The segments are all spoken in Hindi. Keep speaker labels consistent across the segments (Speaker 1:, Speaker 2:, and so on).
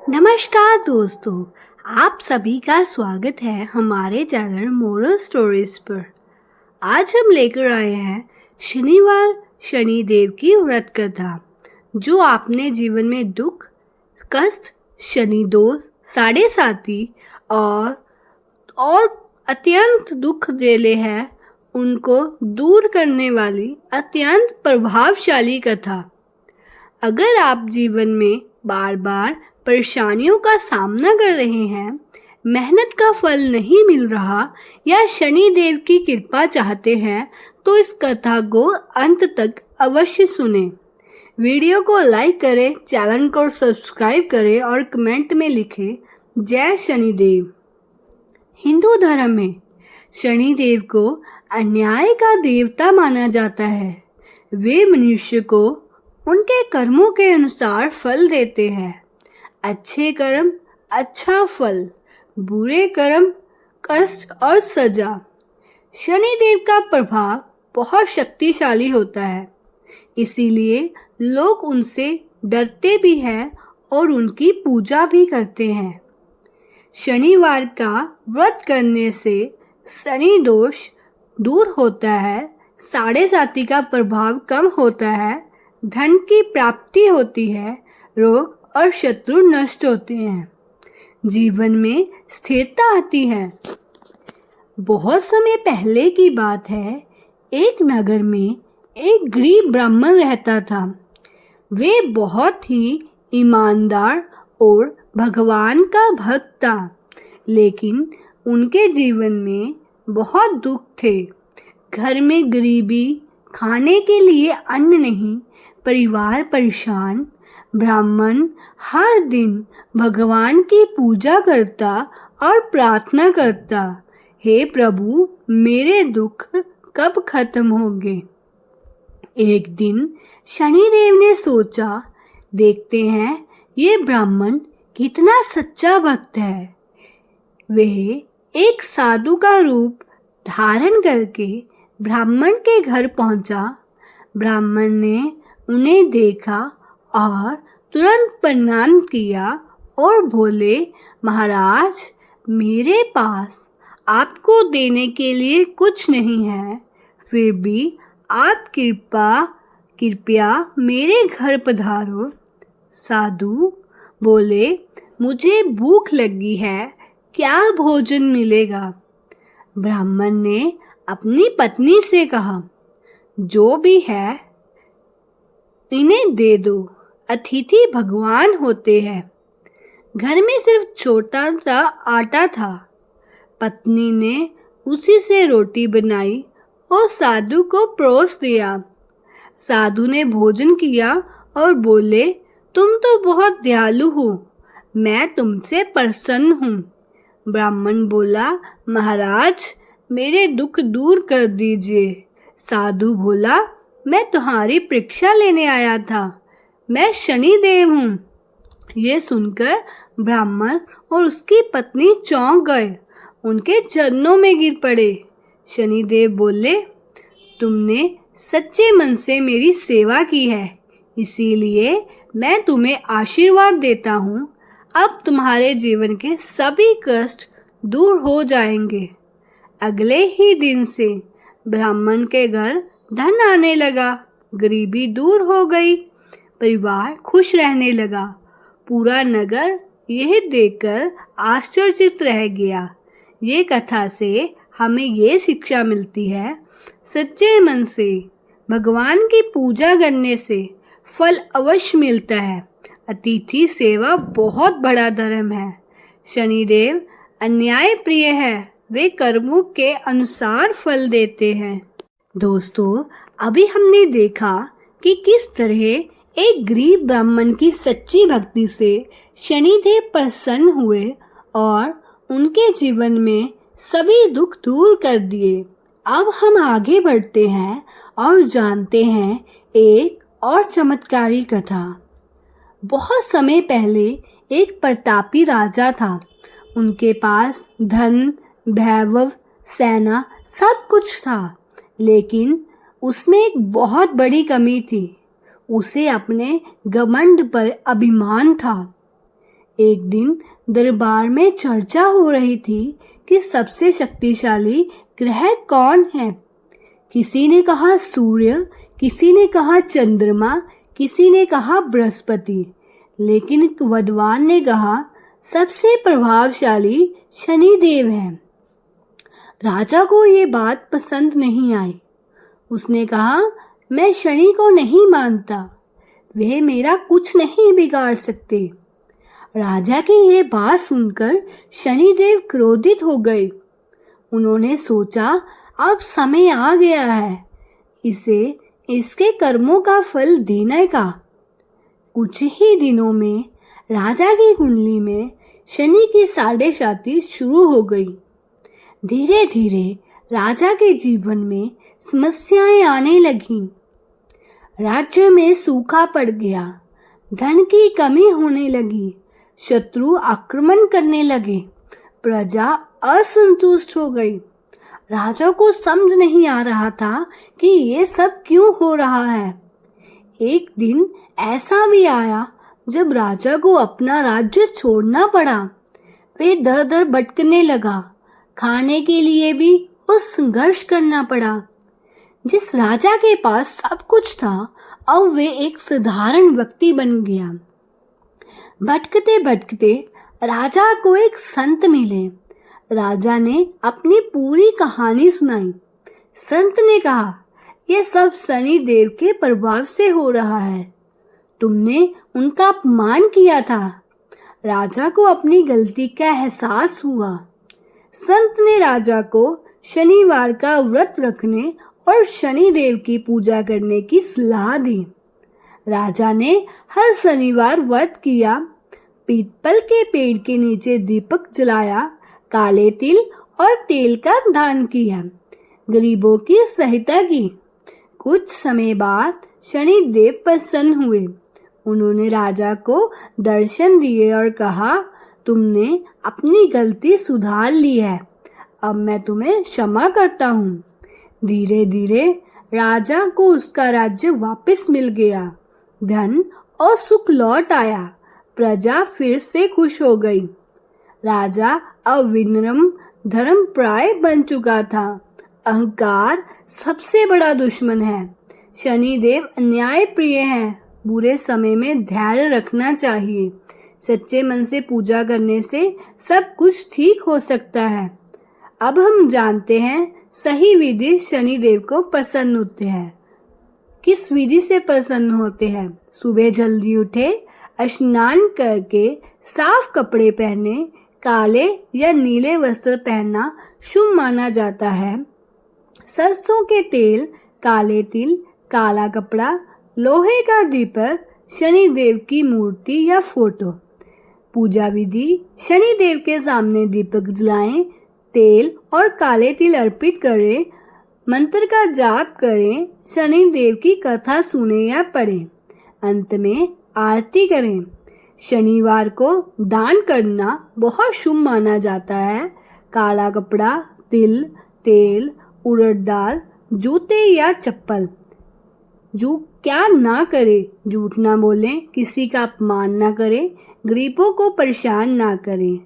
Speaker 1: नमस्कार दोस्तों, आप सभी का स्वागत है हमारे चैनल मोरल स्टोरीज पर। आज हम लेकर आए हैं शनिवार शनिदेव की व्रत कथा। जो आपने जीवन में दुख, कष्ट, शनि दोष, साढ़े साथी और अत्यंत दुख झेले हैं, उनको दूर करने वाली अत्यंत प्रभावशाली कथा। अगर आप जीवन में बार बार परेशानियों का सामना कर रहे हैं, मेहनत का फल नहीं मिल रहा या शनि देव की कृपा चाहते हैं, तो इस कथा को अंत तक अवश्य सुनें। वीडियो को लाइक करें, चैनल को सब्सक्राइब करें और कमेंट में लिखें जय शनिदेव। हिंदू धर्म में शनिदेव को अन्याय का देवता माना जाता है। वे मनुष्य को उनके कर्मों के अनुसार फल देते हैं। अच्छे कर्म अच्छा फल, बुरे कर्म कष्ट और सजा। शनिदेव का प्रभाव बहुत शक्तिशाली होता है, इसीलिए लोग उनसे डरते भी हैं और उनकी पूजा भी करते हैं। शनिवार का व्रत करने से शनि दोष दूर होता है, साढ़े साथी का प्रभाव कम होता है, धन की प्राप्ति होती है, रोग और शत्रु नष्ट होते हैं, जीवन में स्थिरता आती है। बहुत समय पहले की बात है, एक नगर में एक गरीब ब्राह्मण रहता था। वे बहुत ही ईमानदार और भगवान का भक्त था, लेकिन उनके जीवन में बहुत दुख थे। घर में गरीबी, खाने के लिए अन्न नहीं, परिवार परेशान। ब्राह्मण हर दिन भगवान की पूजा करता और प्रार्थना करता, हे प्रभु, मेरे दुख कब खत्म होंगे। एक दिन शनिदेव ने सोचा, देखते हैं ये ब्राह्मण कितना सच्चा भक्त है। वह एक साधु का रूप धारण करके ब्राह्मण के घर पहुंचा। ब्राह्मण ने उन्हें देखा और तुरंत प्रणाम किया और बोले, महाराज, मेरे पास आपको देने के लिए कुछ नहीं है, फिर भी आप कृपया मेरे घर पधारो। साधु बोले, मुझे भूख लगी है, क्या भोजन मिलेगा? ब्राह्मण ने अपनी पत्नी से कहा, जो भी है इन्हें दे दो, अतिथि भगवान होते हैं। घर में सिर्फ छोटा सा आटा था। पत्नी ने उसी से रोटी बनाई और साधु को परोस दिया। साधु ने भोजन किया और बोले, तुम तो बहुत दयालु हो, मैं तुमसे प्रसन्न हूँ। ब्राह्मण बोला, महाराज, मेरे दुख दूर कर दीजिए। साधु बोला, मैं तुम्हारी परीक्षा लेने आया था, मैं शनिदेव हूँ। ये सुनकर ब्राह्मण और उसकी पत्नी चौंक गए, उनके चरणों में गिर पड़े। शनिदेव बोले, तुमने सच्चे मन से मेरी सेवा की है, इसीलिए मैं तुम्हें आशीर्वाद देता हूँ। अब तुम्हारे जीवन के सभी कष्ट दूर हो जाएंगे। अगले ही दिन से ब्राह्मण के घर धन आने लगा, गरीबी दूर हो गई, परिवार खुश रहने लगा। पूरा नगर यह देखकर आश्चर्यचकित रह गया। ये कथा से हमें ये शिक्षा मिलती है, सच्चे मन से भगवान की पूजा करने से फल अवश्य मिलता है। अतिथि सेवा बहुत बड़ा धर्म है। शनिदेव अन्याय प्रिय है, वे कर्मों के अनुसार फल देते हैं। दोस्तों, अभी हमने देखा कि किस तरह एक गरीब ब्राह्मण की सच्ची भक्ति से शनिदेव प्रसन्न हुए और उनके जीवन में सभी दुख दूर कर दिए। अब हम आगे बढ़ते हैं और जानते हैं एक और चमत्कारी कथा। बहुत समय पहले एक प्रतापी राजा था। उनके पास धन, वैभव, सेना सब कुछ था, लेकिन उसमें एक बहुत बड़ी कमी थी। उसे अपने घमंड पर अभिमान था। एक दिन दरबार में चर्चा हो रही थी कि सबसे शक्तिशाली ग्रह कौन है। किसी ने कहा सूर्य, किसी ने कहा चंद्रमा, किसी ने कहा बृहस्पति, लेकिन एक विद्वान ने कहा सबसे प्रभावशाली शनिदेव है। राजा को ये बात पसंद नहीं आई। उसने कहा, मैं शनि को नहीं मानता, वे मेरा कुछ नहीं बिगाड़ सकते। राजा की ये बात सुनकर शनिदेव क्रोधित हो गए। उन्होंने सोचा, अब समय आ गया है इसे इसके कर्मों का फल देने का। कुछ ही दिनों में राजा की कुंडली में शनि की साढ़ेसाती शुरू हो गई। धीरे धीरे राजा के जीवन में समस्याएं आने लगीं। राज्य में सूखा पड़ गया, धन की कमी होने लगी, शत्रु आक्रमण करने लगे, प्रजा असंतुष्ट हो गई। राजा को समझ नहीं आ रहा था कि ये सब क्यों हो रहा है। एक दिन ऐसा भी आया जब राजा को अपना राज्य छोड़ना पड़ा। वे दर दर भटकने लगा, खाने के लिए भी वो संघर्ष करना पड़ा। जिस राजा के पास सब कुछ था, अब वे एक साधारण व्यक्ति बन गया। भटकते भटकते राजा को एक संत मिले। राजा ने अपनी पूरी कहानी सुनाई। संत ने कहा, यह सब शनि देव के प्रभाव से हो रहा है। तुमने उनका अपमान किया था। राजा को अपनी गलती का एहसास हुआ। संत ने राजा को शनिवार का व्रत रखने और शनि देव की पूजा करने की सलाह दी। राजा ने हर शनिवार व्रत किया, पीपल के पेड़ के नीचे दीपक जलाया, काले तिल और तेल का दान किया, गरीबों की सहायता की। कुछ समय बाद शनि देव प्रसन्न हुए। उन्होंने राजा को दर्शन दिए और कहा, तुमने अपनी गलती सुधार ली है, अब मैं तुम्हें क्षमा करता हूँ। धीरे धीरे राजा को उसका राज्य वापस मिल गया, धन और सुख लौट आया, प्रजा फिर से खुश हो गई। राजा अब विनम्र धर्मप्राय बन चुका था। अहंकार सबसे बड़ा दुश्मन है। शनिदेव अन्याय प्रिय हैं। बुरे समय में धैर्य रखना चाहिए। सच्चे मन से पूजा करने से सब कुछ ठीक हो सकता है। अब हम जानते हैं सही विधि शनिदेव को प्रसन्न होते हैं। किस विधि से प्रसन्न होते हैं? सुबह जल्दी उठे, स्नान करके साफ कपड़े पहने, काले या नीले वस्त्र पहनना शुभ माना जाता है। सरसों के तेल, काले तिल, काला कपड़ा, लोहे का दीपक, शनि देव की मूर्ति या फोटो। पूजा विधि: शनि देव के सामने दीपक जलाएं, तेल और काले तिल अर्पित करें, मंत्र का जाप करें, शनि देव की कथा सुने या पढ़ें, अंत में आरती करें। शनिवार को दान करना बहुत शुभ माना जाता है। काला कपड़ा, तिल, तेल, उड़द दाल, जूते या चप्पल। जो क्या ना करे, झूठ ना बोलें, किसी का अपमान ना करें, गरीबों को परेशान ना करें।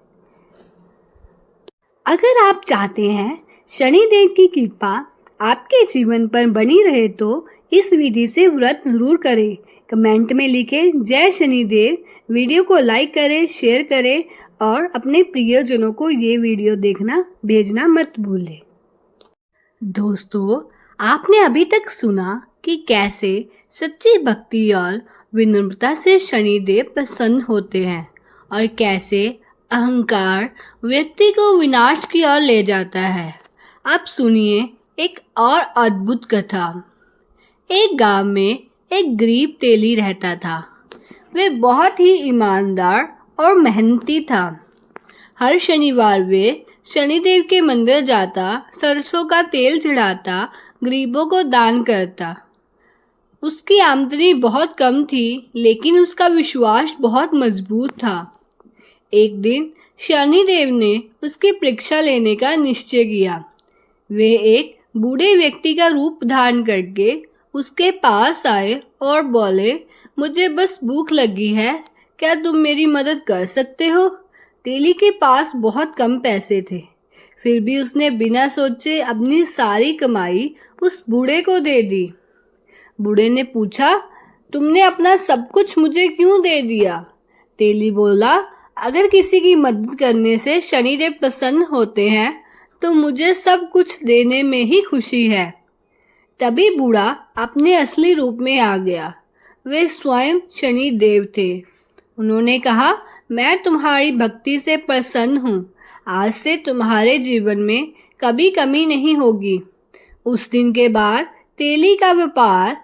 Speaker 1: अगर आप चाहते हैं शनिदेव की कृपा आपके जीवन पर बनी रहे तो इस विधि से व्रत जरूर करें। कमेंट में लिखें जय शनिदेव। वीडियो को लाइक करें, शेयर करें और अपने प्रियजनों को ये वीडियो देखना भेजना मत भूलें। दोस्तों, आपने अभी तक सुना कि कैसे सच्ची भक्ति और विनम्रता से शनिदेव प्रसन्न होते हैं और कैसे अहंकार व्यक्ति को विनाश की ओर ले जाता है। अब सुनिए एक और अद्भुत कथा। एक गांव में एक गरीब तेली रहता था। वे बहुत ही ईमानदार और मेहनती था। हर शनिवार वे शनिदेव के मंदिर जाता, सरसों का तेल चढ़ाता, गरीबों को दान करता। उसकी आमदनी बहुत कम थी, लेकिन उसका विश्वास बहुत मजबूत था। एक दिन शनिदेव ने उसकी परीक्षा लेने का निश्चय किया। वे एक बूढ़े व्यक्ति का रूप धारण करके उसके पास आए और बोले, मुझे बस भूख लगी है, क्या तुम मेरी मदद कर सकते हो? तेली के पास बहुत कम पैसे थे, फिर भी उसने बिना सोचे अपनी सारी कमाई उस बूढ़े को दे दी। बूढ़े ने पूछा, तुमने अपना सब कुछ मुझे क्यों दे दिया? तेली बोला, अगर किसी की मदद करने से शनिदेव प्रसन्न होते हैं तो मुझे सब कुछ देने में ही खुशी है। तभी बूढ़ा अपने असली रूप में आ गया। वे स्वयं शनिदेव थे। उन्होंने कहा, मैं तुम्हारी भक्ति से प्रसन्न हूँ। आज से तुम्हारे जीवन में कभी कमी नहीं होगी। उस दिन के बाद तेली का व्यापार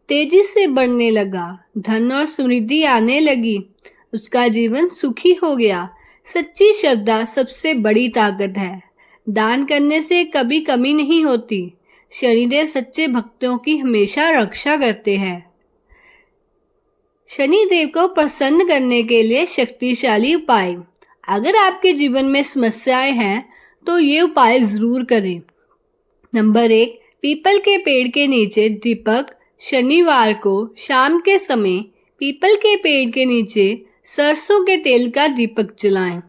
Speaker 1: तेजी से बढ़ने लगा। धन और समृद्धि आने लगी। उसका जीवन सुखी हो गया। सच्ची श्रद्धा सबसे बड़ी ताकत है। दान करने से कभी कमी नहीं होती। शनिदेव सच्चे भक्तों की हमेशा रक्षा करते हैं। शनिदेव को प्रसन्न करने के लिए शक्तिशाली उपाय। अगर आपके जीवन में समस्याएं हैं तो ये उपाय जरूर करें। नंबर 1, पीपल के पेड़ के नीचे दीपक। शनिवार को शाम के समय पीपल के पेड़ के नीचे सरसों के तेल का दीपक जलाएं।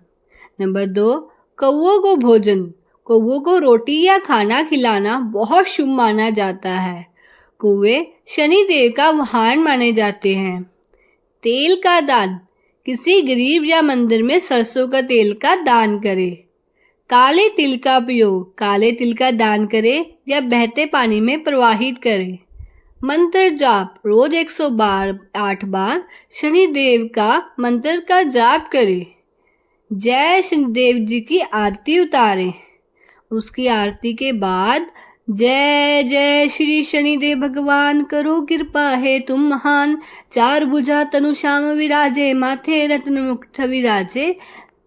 Speaker 1: नंबर 2, कौवों को भोजन। कौवों को रोटी या खाना खिलाना बहुत शुभ माना जाता है। कौवे शनिदेव का वाहन माने जाते हैं। तेल का दान। किसी गरीब या मंदिर में सरसों का तेल का दान करें। काले तिल का उपयोग। काले तिल का दान करें या बहते पानी में प्रवाहित करें। मंत्र जाप। रोज 108 बार शनिदेव का मंत्र का जाप करें। जय शनिदेव जी की आरती उतारें। उसकी आरती के बाद जय जय श्री शनिदेव भगवान, करो कृपा है तुम महान। चार भुजा तनु श्याम विराजे, माथे रत्न मुकुट विराजे।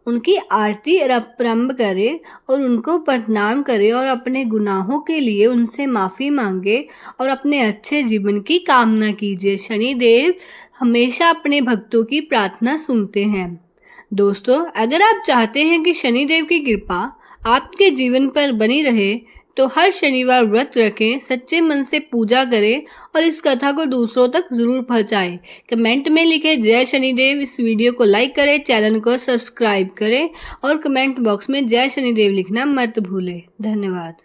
Speaker 1: उनकी आरती प्रारंभ करें और उनको प्रणाम करें और अपने गुनाहों के लिए उनसे माफ़ी मांगे और अपने अच्छे जीवन की कामना कीजिए। शनिदेव हमेशा अपने भक्तों की प्रार्थना सुनते हैं। दोस्तों, अगर आप चाहते हैं कि शनिदेव की कृपा आपके जीवन पर बनी रहे तो हर शनिवार व्रत रखें, सच्चे मन से पूजा करें और इस कथा को दूसरों तक जरूर पहुंचाएं। कमेंट में लिखें जय शनिदेव। इस वीडियो को लाइक करें, चैनल को सब्सक्राइब करें और कमेंट बॉक्स में जय शनिदेव लिखना मत भूलें। धन्यवाद।